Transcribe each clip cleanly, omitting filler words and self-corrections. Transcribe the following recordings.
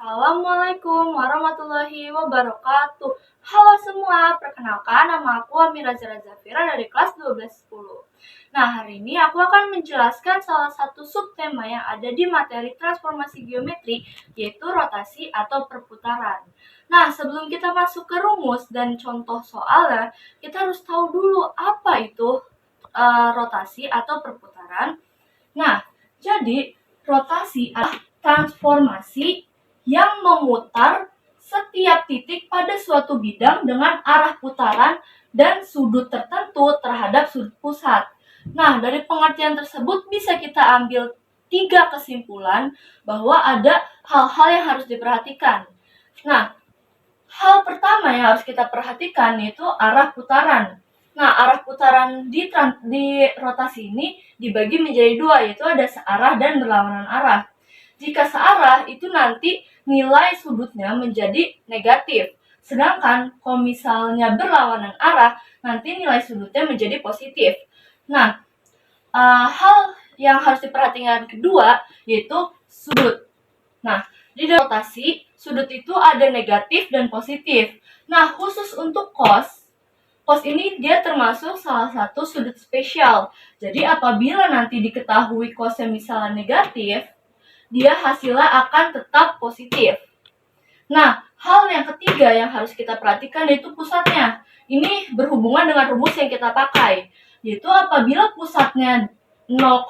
Assalamualaikum warahmatullahi wabarakatuh. Halo semua, perkenalkan nama aku Amira Zara Zafira dari kelas 1210. Nah, hari ini aku akan menjelaskan salah satu subtema yang ada di materi transformasi geometri, yaitu rotasi atau perputaran. Nah, sebelum kita masuk ke rumus dan contoh soalnya, kita harus tahu dulu apa itu rotasi atau perputaran. Nah, jadi rotasi adalah transformasi yang memutar setiap titik pada suatu bidang dengan arah putaran dan sudut tertentu terhadap sudut pusat. Nah, dari pengertian tersebut bisa kita ambil 3 kesimpulan bahwa ada hal-hal yang harus diperhatikan. Nah, hal pertama yang harus kita perhatikan yaitu arah putaran. Nah, arah putaran di rotasi ini dibagi menjadi 2, yaitu ada searah dan berlawanan arah. Jika searah, itu nanti nilai sudutnya menjadi negatif. Sedangkan kalau misalnya berlawanan arah, nanti nilai sudutnya menjadi positif. Nah, hal yang harus diperhatikan kedua, yaitu sudut. Nah, di rotasi, sudut itu ada negatif dan positif. Nah, khusus untuk cos ini dia termasuk salah satu sudut spesial. Jadi apabila nanti diketahui cosnya misalnya negatif, dia hasilnya akan tetap positif. Nah, hal yang ketiga yang harus kita perhatikan yaitu pusatnya. Ini berhubungan dengan rumus yang kita pakai, yaitu apabila pusatnya 0,0,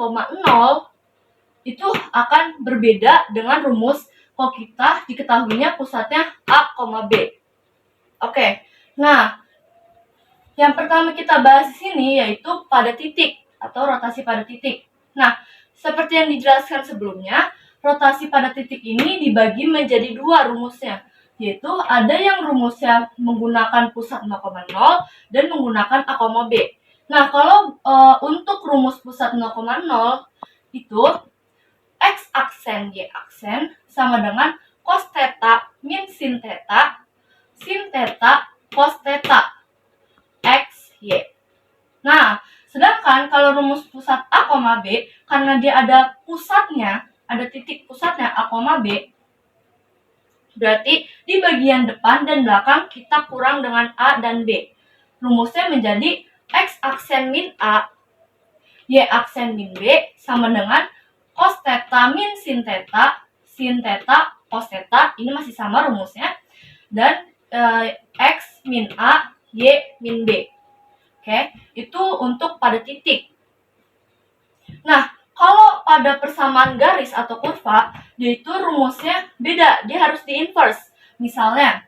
itu akan berbeda dengan rumus kalau kita diketahuinya pusatnya A, B. Oke, nah, yang pertama kita bahas di sini yaitu pada titik atau rotasi pada titik. Nah, seperti yang dijelaskan sebelumnya, rotasi pada titik ini dibagi menjadi 2 rumusnya, yaitu ada yang rumusnya menggunakan pusat 0,0 dan menggunakan A, B. Nah, kalau untuk rumus pusat 0,0 itu X aksen Y aksen sama dengan cos theta min sin theta cos theta X, Y. Nah, sedangkan kalau rumus pusat A, B, karena dia ada pusatnya, ada titik pusatnya A, B, berarti di bagian depan dan belakang kita kurang dengan A dan B. Rumusnya menjadi X aksen min A, Y aksen min B sama dengan cos theta min sin theta cos theta, ini masih sama rumusnya, dan X min A, Y min B. Oke, itu untuk pada titik. Nah, kalau pada persamaan garis atau kurva, yaitu rumusnya beda, dia harus di-inverse. Misalnya,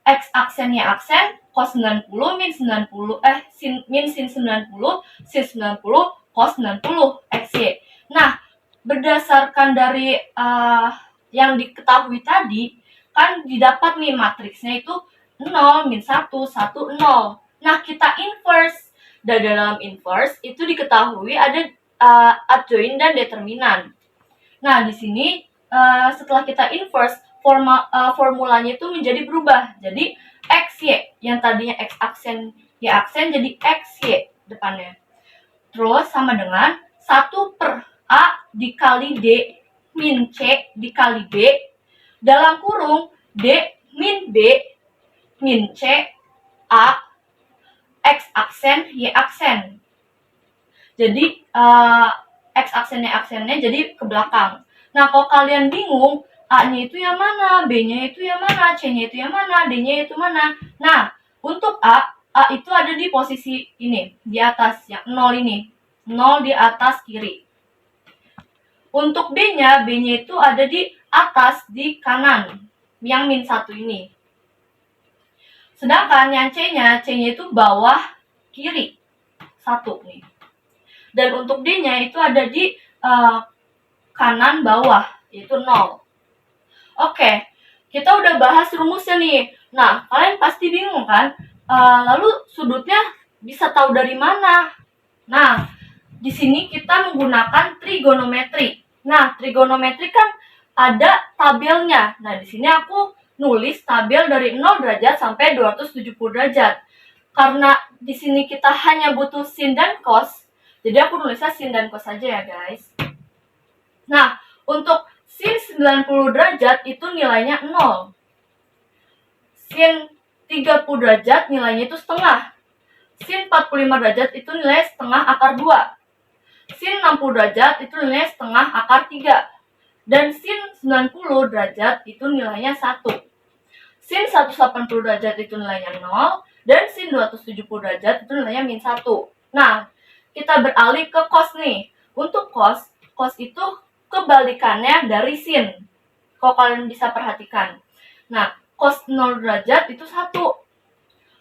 X aksen Y aksen, cos 90 min 90, min sin 90, sin 90, cos 90, XY. Nah, berdasarkan dari yang diketahui tadi, kan didapat nih matriksnya itu 0, min 1, 1, 0. Nah, kita inverse. Dan dalam inverse itu diketahui ada adjoint dan determinan. Nah, di sini setelah kita inverse, formulanya itu menjadi berubah. Jadi XY, yang tadinya X aksen Y aksen jadi XY depannya. Terus sama dengan 1 per A dikali D min C dikali B dalam kurung D min B min C A X aksen Y aksen. Jadi X aksen Y aksennya jadi ke belakang. Nah, kalau kalian bingung A-nya itu yang mana, B-nya itu yang mana, C-nya itu yang mana, D-nya itu mana. Nah, untuk A itu ada di posisi ini, di atas yang 0 ini. 0 di atas kiri. Untuk B-nya itu ada di atas di kanan, yang min 1 ini. Sedangkan yang C-nya itu bawah kiri. 1 nih. Dan untuk D-nya itu ada di kanan bawah, yaitu 0. Oke, kita udah bahas rumusnya nih. Nah, kalian pasti bingung kan? Lalu sudutnya bisa tahu dari mana? Nah, di sini kita menggunakan trigonometri. Nah, trigonometri kan ada tabelnya. Nah, di sini aku nulis tabel dari 0 derajat sampai 270 derajat. Karena di sini kita hanya butuh sin dan cos, jadi aku nulisnya sin dan cos saja ya, guys. Nah, untuk Sin 90 derajat itu nilainya 0. Sin 30 derajat nilainya itu setengah. Sin 45 derajat itu nilai setengah akar 2. Sin 60 derajat itu nilainya setengah akar 3. Dan sin 90 derajat itu nilainya 1. Sin 180 derajat itu nilainya 0. Dan sin 270 derajat itu nilainya min 1. Nah, kita beralih ke cos nih. Untuk cos itu kebalikannya dari sin. Kalau kalian bisa perhatikan. Nah, cos 0 derajat itu 1.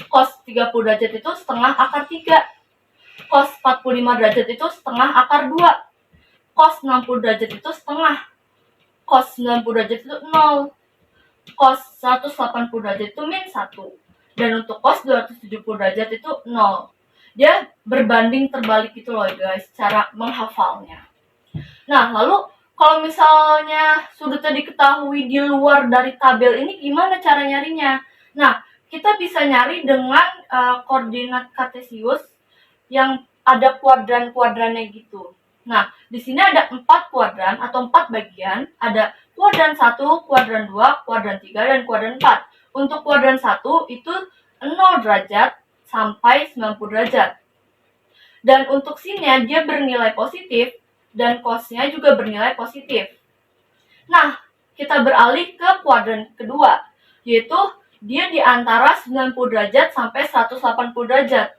Cos 30 derajat itu setengah akar 3. Cos 45 derajat itu setengah akar 2. Cos 60 derajat itu setengah. Cos 90 derajat itu 0. Cos 180 derajat itu min 1. Dan untuk cos 270 derajat itu 0. Dia berbanding terbalik gitu loh guys, cara menghafalnya. Nah, lalu kalau misalnya sudutnya diketahui di luar dari tabel ini, gimana cara nyarinya? Nah, kita bisa nyari dengan koordinat kartesius yang ada kuadran-kuadrannya gitu. Nah, di sini ada 4 kuadran atau 4 bagian. Ada kuadran 1, kuadran 2, kuadran 3, dan kuadran 4. Untuk kuadran 1 itu 0 derajat sampai 90 derajat. Dan untuk sinnya dia bernilai positif dan cosnya juga bernilai positif. Nah, kita beralih ke kuadran kedua, yaitu dia di antara 90 derajat sampai 180 derajat.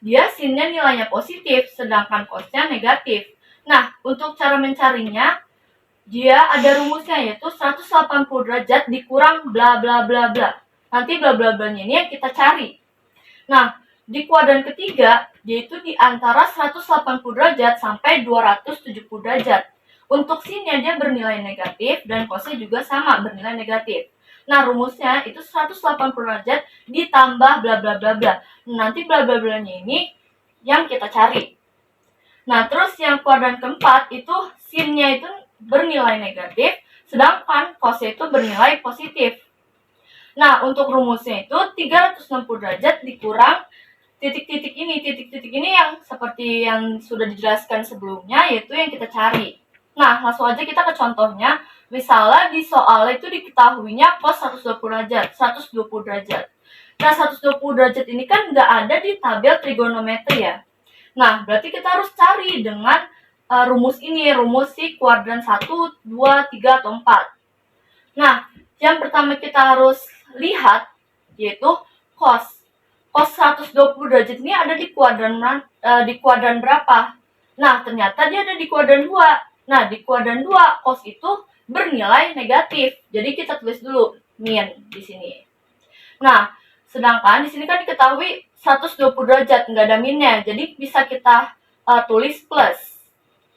Dia sinnya nilainya positif, sedangkan cosnya negatif. Nah, untuk cara mencarinya, dia ada rumusnya, yaitu 180 derajat dikurang bla bla bla bla. Nanti bla bla blanya ini yang kita cari. Nah, di kuadran ketiga, yaitu di antara 180 derajat sampai 270 derajat. Untuk sinnya dia bernilai negatif dan cosnya juga sama bernilai negatif. Nah, rumusnya itu 180 derajat ditambah bla bla bla bla. Nanti bla bla blanya ini yang kita cari. Nah, terus yang kuadran keempat itu sinnya itu bernilai negatif, sedangkan cosnya itu bernilai positif. Nah, untuk rumusnya itu 360 derajat dikurang titik-titik ini yang seperti yang sudah dijelaskan sebelumnya, yaitu yang kita cari. Nah, langsung aja kita ke contohnya. Misalnya di soal itu diketahuinya cos 120 derajat, 120 derajat. Nah, 120 derajat ini kan nggak ada di tabel trigonometri ya. Nah, berarti kita harus cari dengan rumus ini, rumus si kuadran 1, 2, 3, atau 4. Nah, yang pertama kita harus lihat yaitu cos. Cos 120 derajat ini ada di kuadran berapa? Nah, ternyata dia ada di kuadran 2. Nah, di kuadran 2 cos itu bernilai negatif. Jadi kita tulis dulu min di sini. Nah, sedangkan di sini kan diketahui 120 derajat, nggak ada minnya. Jadi bisa kita tulis plus.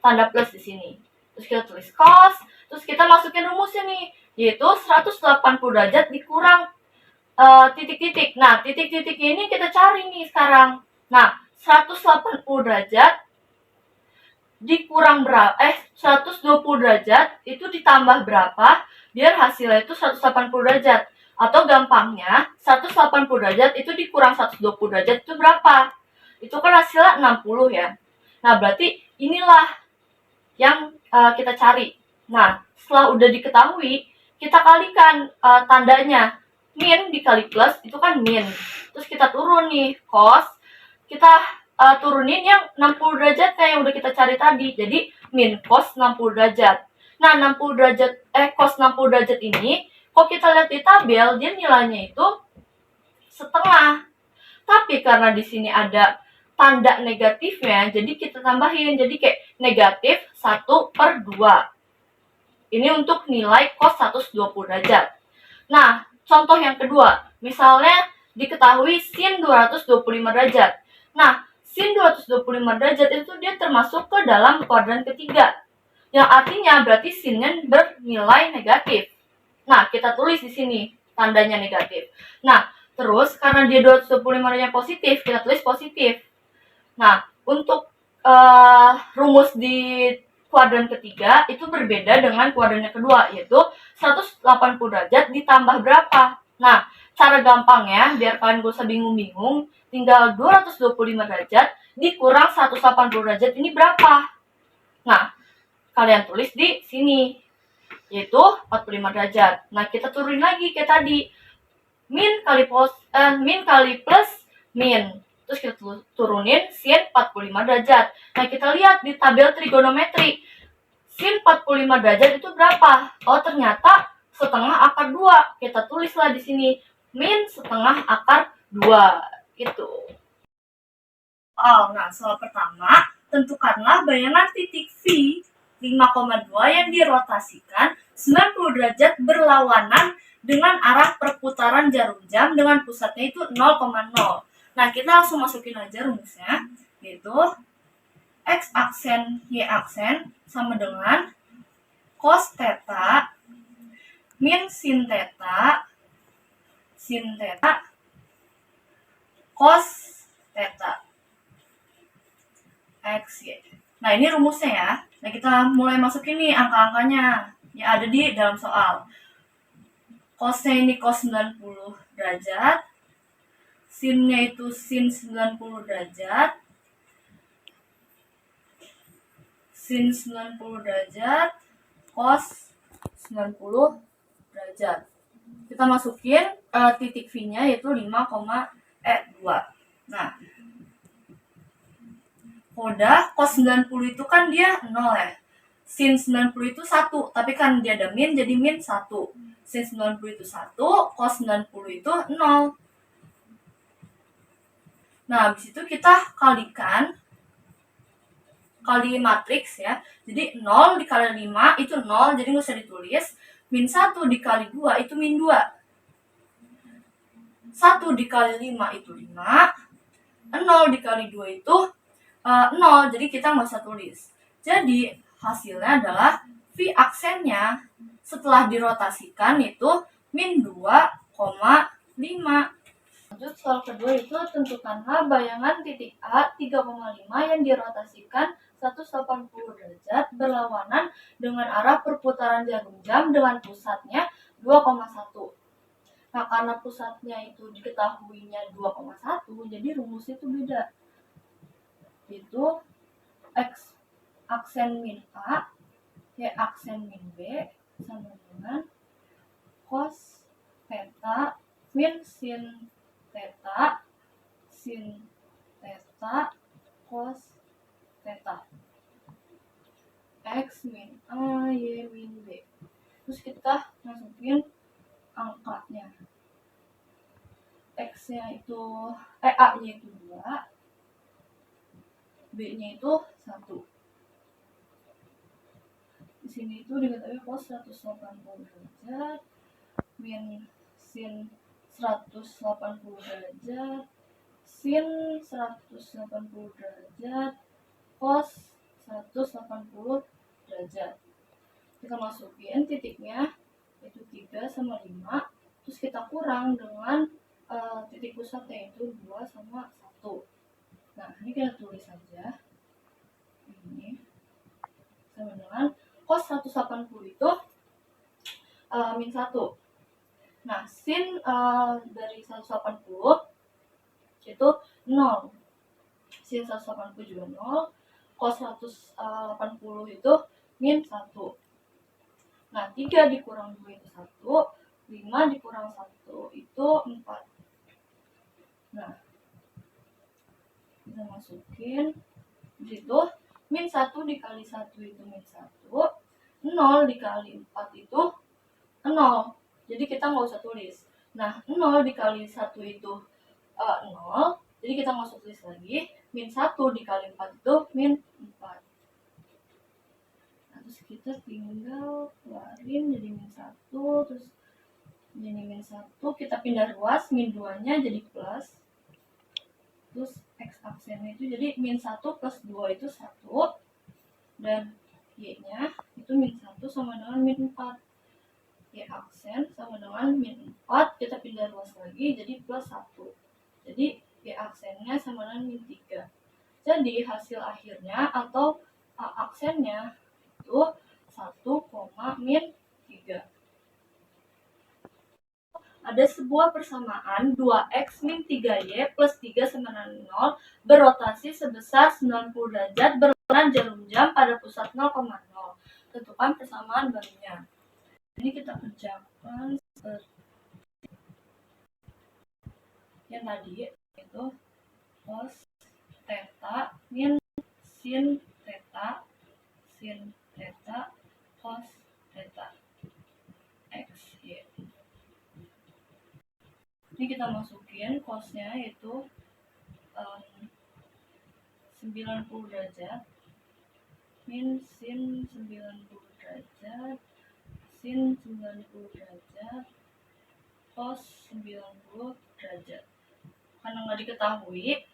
Tanda plus di sini. Terus kita tulis cos, terus kita masukin rumusnya nih, yaitu 180 derajat dikurang titik-titik. Nah, titik-titik ini kita cari nih sekarang. Nah, 180 derajat dikurang berapa? 120 derajat itu ditambah berapa? Biar hasilnya itu 180 derajat. Atau gampangnya, 180 derajat itu dikurang 120 derajat itu berapa? Itu kan hasilnya 60 ya. Nah, berarti inilah yang kita cari. Nah, setelah udah diketahui, kita kalikan tandanya. Min dikali plus itu kan min. Terus kita turun nih, cos. Kita turunin yang 60 derajat kayak yang udah kita cari tadi. Jadi min cos 60 derajat. Nah, 60 derajat cos 60 derajat ini kalau kita lihat di tabel dia nilainya itu setengah. Tapi karena di sini ada tanda negatifnya, jadi kita tambahin. Jadi kayak negatif 1/2. Ini untuk nilai cos 120 derajat. Nah, contoh yang kedua, misalnya diketahui sin 225 derajat. Nah, sin 225 derajat itu dia termasuk ke dalam kuadran ketiga. Yang artinya berarti sinnya bernilai negatif. Nah, kita tulis di sini tandanya negatif. Nah, terus karena dia 225 derajat positif, kita tulis positif. Nah, untuk rumus di kuadran ketiga itu berbeda dengan kuadran yang kedua, yaitu 180 derajat ditambah berapa. Nah, cara gampangnya biar kalian gak usah bingung-bingung, tinggal 225 derajat dikurang 180 derajat ini berapa. Nah, kalian tulis di sini. yaitu 45 derajat. Nah, kita turunin lagi kayak tadi. Min kali plus min. Terus kita turunin sin 45 derajat. Nah, kita lihat di tabel trigonometri. Sin 45 derajat itu berapa? Oh, ternyata setengah akar 2. Kita tulislah di sini min setengah akar 2. Gitu. Nah, soal pertama, tentukanlah bayangan titik V 5,2 yang dirotasikan 90 derajat berlawanan dengan arah perputaran jarum jam dengan pusatnya itu 0,0. Nah, kita langsung masukin aja rumusnya, yaitu X aksen Y aksen sama dengan cos theta min sin theta cos theta X, Y. Nah, ini rumusnya ya. Nah, kita mulai masukin nih angka-angkanya yang ada di dalam soal. Cosnya ini cos 90 derajat. Sinnya itu sin 90 derajat. Sin 90 derajat. Cos 90 derajat. Kita masukin titik V-nya yaitu 5,2. Nah, udah, cos 90 itu kan dia 0 ya. Sin 90 itu 1, tapi kan dia ada min, jadi min 1. Sin 90 itu 1, cos 90 itu 0. Nah, habis itu kita kali matriks ya. Jadi 0 dikali 5 itu 0, jadi nggak usah ditulis. Min 1 dikali 2 itu min 2. 1 dikali 5 itu 5. 0 dikali 2 itu 0, jadi kita nggak usah tulis. Jadi hasilnya adalah V aksennya setelah dirotasikan itu min 2,5. Lanjut soal kedua itu tentukanlah bayangan titik A 3,5 yang dirotasikan 180 derajat berlawanan dengan arah perputaran jarum jam dengan pusatnya 2,1. Nah, karena pusatnya itu diketahuinya 2,1, jadi rumusnya itu beda. Itu X aksen min A, Y aksen min B sama dengan cos theta min sin theta cos theta. X min A, Y min B. Terus kita masukin angkanya. X-nya itu A-nya itu 2, B-nya itu 1. Di sini itu diketahui cos 180 derajat min sin 180 derajat sin 180 derajat cos 180 derajat. Kita masukin titiknya itu 3 sama 5, terus kita kurang dengan titik pusatnya itu 2 sama 1. Nah, ini kita tulis saja. Ini sama dengan cos 180 itu min 1. Nah, sin dari 180 itu 0. Sin 180 juga 0. Cos 180 itu min 1. Nah, 3 dikurang 2 itu 1. 5 dikurang 1 itu 4. Nah, kita masukin di situ min 1 dikali 1 itu min 1. 0 dikali 4 itu 0. Jadi kita nggak usah tulis. Nah, 0 dikali 1 itu 0. Jadi kita nggak usah tulis lagi. Min 1 dikali 4 itu min 4. Nah, terus kita tinggal keluarin jadi min 1. Terus jadi min 1. Kita pindah ruas. Min 2-nya jadi plus. Terus X aksennya itu jadi min 1 plus 2 itu 1. Dan Y-nya itu min 1 sama dengan min 4. Y aksen sama dengan min 4. Kita pindah ruas lagi jadi plus 1. Jadi Y aksennya sama dengan min 3. Jadi hasil akhirnya atau A aksennya itu 1, min 3. Ada sebuah persamaan 2x min 3y plus 3 sama dengan 0 berotasi sebesar 90 derajat berlawanan jarum jam pada pusat 0,0. Tentukan persamaan barunya. Ini kita kerjakan yang tadi, yaitu cos theta min sin theta cos theta x, y. Ini kita masukin cosnya yaitu 90 derajat min sin 90 derajat sin 90 derajat cos 90 derajat. Karena nggak diketahui,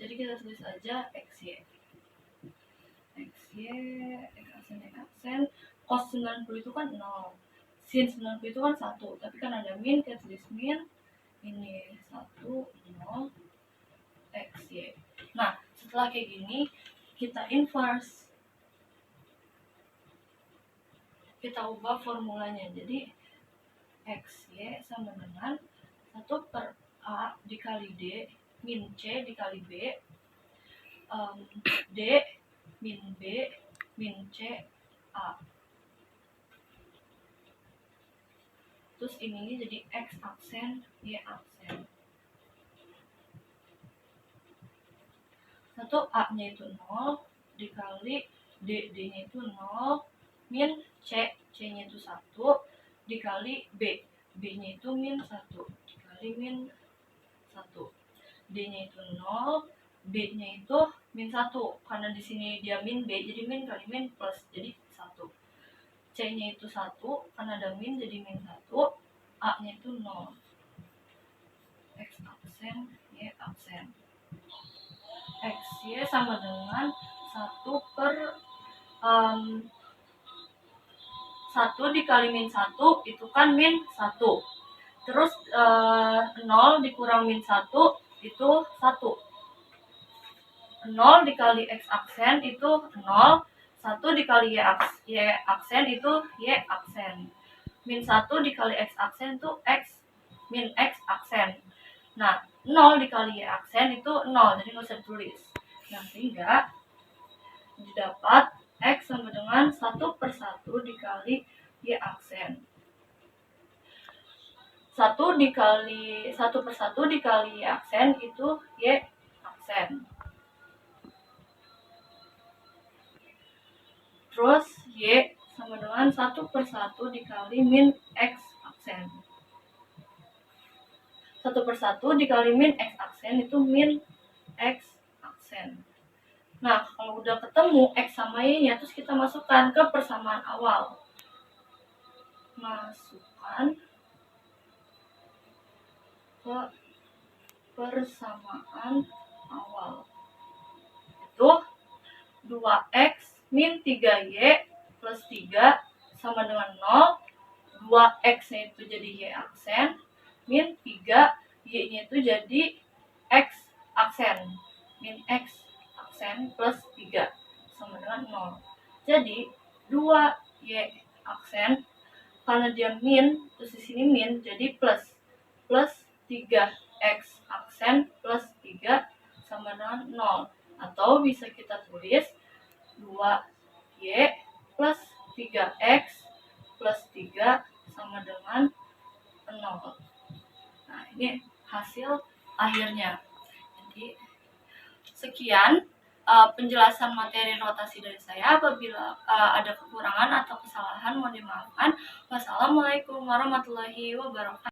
jadi kita tulis aja xy. Xy, x cos 90 itu kan 0, sin 90 itu kan 1, tapi kan ada min, kita tulis min, ini 1, 0, xy. Nah, setelah kayak gini, kita inverse. Kita ubah formulanya, jadi xy sama dengan 1 per A dikali D min C dikali B, D min B min C A. Terus ini jadi X aksen, Y aksen. 1 A-nya itu 0 dikali D-nya itu 0 min C-nya itu 1 dikali B-nya itu min 1 dikali min 1. D-nya itu 0, B-nya itu min 1. Karena di sini dia min B, jadi min kali min plus, jadi 1. C-nya itu 1, karena ada min jadi min 1. A-nya itu 0. X aksen, Y aksen. XY sama dengan 1 per 1 dikali min 1 itu kan min 1. Terus 0 dikurang min 1 itu 1. 0 dikali X aksen itu 0. 1 dikali Y aksen itu Y aksen. Min 1 dikali X aksen itu X min X aksen. Nah, 0 dikali Y aksen itu 0, jadi nggak usah ditulis. Nah, sehingga didapat X sama dengan 1 per 1 dikali Y aksen. 1 per 1 dikali Y aksen itu Y aksen. Terus Y sama dengan 1 per 1 dikali min X aksen. 1 per 1 dikali min X aksen itu min X aksen. Nah, kalau udah ketemu X sama Y-nya, terus kita masukkan ke persamaan awal. Masukkan ke persamaan awal. Itu 2X min 3Y plus 3 sama dengan 0. 2X-nya itu jadi Y aksen, min 3, Y-nya itu jadi X aksen, min X aksen plus 3 sama dengan 0. Jadi 2Y aksen, karena dia min, terus di sini min, jadi plus 3X aksen plus 3 sama dengan 0. Atau bisa kita tulis 2Y plus 3X plus 3 sama dengan 0. Nah, ini hasil akhirnya. Jadi, sekian penjelasan materi rotasi dari saya. Apabila ada kekurangan atau kesalahan, mohon dimaafkan. Wassalamualaikum warahmatullahi wabarakatuh.